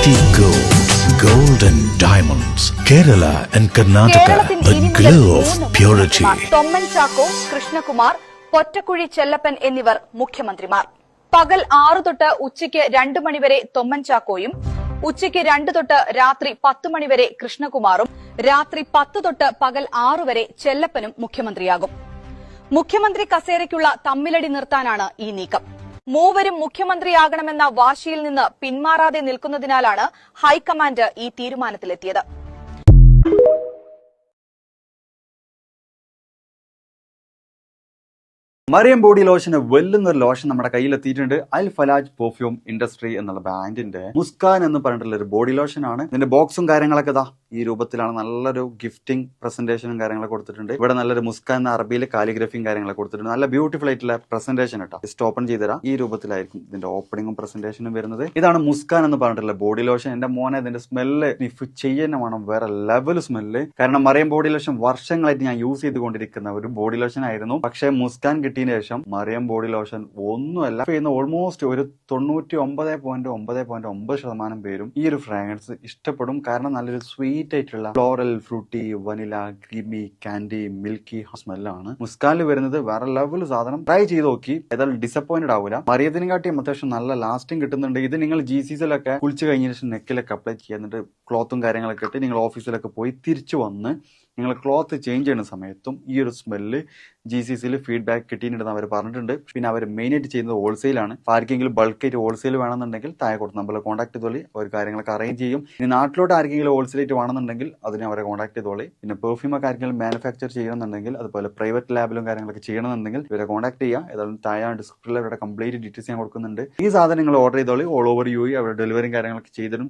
City Gold and Diamonds, Kerala and Karnataka, a glow of purity. Thomman Chacko, Krishnakumar, Pottakuzhi Chellappan എന്നിവർ മുഖ്യമന്ത്രിമാർ. പകൽ 6 തൊട്ട് ഉച്ചയ്ക്ക് 2 മണിവരെ തൊമ്മൻ ചാക്കോയും, ഉച്ചയ്ക്ക് 2 തൊട്ട് രാത്രി 10 മണിവരെ കൃഷ്ണകുമാറും, രാത്രി 10 തൊട്ട് പകൽ 6 വരെ ചെല്ലപ്പനും മുഖ്യമന്ത്രിയാകും. മുഖ്യമന്ത്രി കസേരയ്ക്കുള്ള തമ്മിലടി നിർത്താനാണ് ഈ നീക്കം. മൂവരും മുഖ്യമന്ത്രിയാകണമെന്ന വാശിയിൽ നിന്ന് പിന്മാറാതെ നിൽക്കുന്നതിനാലാണ് ഹൈക്കമാൻഡ് ഈ തീരുമാനത്തിലെത്തിയത്. മറിയം ബോഡി ലോഷന് വെല്ലുന്ന ഒരു ലോഷൻ നമ്മുടെ കയ്യിലെത്തിയിട്ടുണ്ട്. അൽ ഫലാജ് പെർഫ്യൂം ഇൻഡസ്ട്രി എന്നുള്ള ബ്രാൻഡിന്റെ മുസ്കാൻ എന്ന് പറഞ്ഞിട്ടുള്ള ഒരു ബോഡി ലോഷൻ ആണ്. ഇതിന്റെ ബോക്സും കാര്യങ്ങളൊക്കെ ഇതാ ഈ രൂപത്തിലാണ്. നല്ലൊരു ഗിഫ്റ്റിംഗ് പ്രസന്റേഷനും കാര്യങ്ങളൊക്കെ കൊടുത്തിട്ടുണ്ട്. ഇവിടെ നല്ലൊരു മുസ്കാൻ എന്ന അറബിയിൽ കാലിഗ്രഫിയും കാര്യങ്ങളൊക്കെ കൊടുത്തിട്ടുണ്ട്. നല്ല ബ്യൂട്ടിഫുൾ ആയിട്ടുള്ള പ്രസന്റേഷൻ കേട്ടോ. ജസ്റ്റ് ഓപ്പൺ ചെയ്തുതരാം. ഈ രൂപത്തിലായിരിക്കും ഇതിന്റെ ഓപ്പണിംഗും പ്രസന്റേഷനും വരുന്നത്. ഇതാണ് മുസ്കാൻ എന്ന് പറഞ്ഞിട്ടുള്ള ബോഡി ലോഷൻ. എന്റെ മോനെ ഇതിന്റെ സ്മെല്ല് സ്നിഫ് ചെയ്യുന്ന വേണം, വേറെ ലെവൽ സ്മെല്ല്. കാരണം മറിയം ബോഡി ലോഷൻ വർഷങ്ങളായിട്ട് ഞാൻ യൂസ് ചെയ്തുകൊണ്ടിരിക്കുന്ന ഒരു ബോഡി ലോഷൻ ആയിരുന്നു. പക്ഷേ മുസ്കാൻ കിട്ടിയതിന് ശേഷം മറിയം ബോഡി ലോഷൻ ഒന്നുമല്ല ചെയ്യുന്ന ഓൾമോസ്റ്റ് ഒരു 99.9% പേരും ഈ ഒരു ഫ്രാഗ്രൻസ് ഇഷ്ടപ്പെടും. കാരണം നല്ലൊരു സ്വീറ്റ് ആയിട്ടുള്ള floral, fruity, vanilla, creamy, candy, milky സ്മെല്ലാണ് മുസ്കാനിൽ വരുന്നത്. വേറെ ലെവൽ സാധനം. ട്രൈ ചെയ്ത് നോക്കി, ഏതായാലും ഡിസപ്പോയിന്റഡ് ആവില്ല. മറിയത്തിനെ കാട്ടിയും അത്യാവശ്യം നല്ല ലാസ്റ്റിംഗ് കിട്ടുന്നുണ്ട്. ഇത് നിങ്ങൾ GCCയിലൊക്കെ കുളിച്ച് കഴിഞ്ഞ ശേഷം നെക്കിലൊക്കെ അപ്ലൈ ചെയ്യുക. എന്നിട്ട് ക്ലോത്തും കാര്യങ്ങളൊക്കെ ഇട്ട് നിങ്ങൾ ഓഫീസിലൊക്കെ പോയി തിരിച്ചു വന്ന് നിങ്ങൾ ക്ലോത്ത് ചേഞ്ച് ചെയ്യുന്ന സമയത്തും ഈ ഒരു സ്മെല്ല് GCCയിൽ ഫീഡ്ബാക്ക് കിട്ടിയിട്ടുണ്ടെന്ന് അവർ പറഞ്ഞിട്ടുണ്ട്. പിന്നെ അവർ മെയിനായിട്ട് ചെയ്യുന്നത് ഹോൾസെയിലാണ്. ആർക്കെങ്കിലും ബൾക്കായിട്ട് ഹോൾസെയിൽ വേണമെന്നുണ്ടെങ്കിൽ താഴെ കൊടുത്ത് നമ്മളെ കോൺടാക്ട് ചെയ്തോളി. അവർ കാര്യങ്ങളൊക്കെ അറേഞ്ച് ചെയ്യും. ഇനി നാട്ടിലോട്ട് ആർക്കെങ്കിലും ഹോൾസെയിലായിട്ട് വേണമെന്നുണ്ടെങ്കിൽ അതിനെ അവരെ കോൺടാക്ട് ചെയ്തോളി. പിന്നെ പെർഫ്യൂം ഒക്കെ ആർക്കെങ്കിലും മാനുഫാക്ചർ ചെയ്യണമെന്നുണ്ടെങ്കിൽ, അതുപോലെ പ്രൈവറ്റ് ലാബിലും കാര്യങ്ങളൊക്കെ ചെയ്യണമെന്നുണ്ടെങ്കിൽ ഇവരെ കോൺടാക്ട് ചെയ്യുക. ഏതായാലും താഴെ ഡിസ്ക്രിപ്ഷനിൽ അവരുടെ കംപ്ലീറ്റ് ഡീറ്റെയിൽസ് ഞാൻ കൊടുക്കുന്നുണ്ട്. ഈ സാധനം നിങ്ങൾ ഓർഡർ ചെയ്തോളി. ഓൾ ഓവർ UAE അവരുടെ ഡെലിവറിയും കാര്യങ്ങളൊക്കെ ചെയ്തിടും.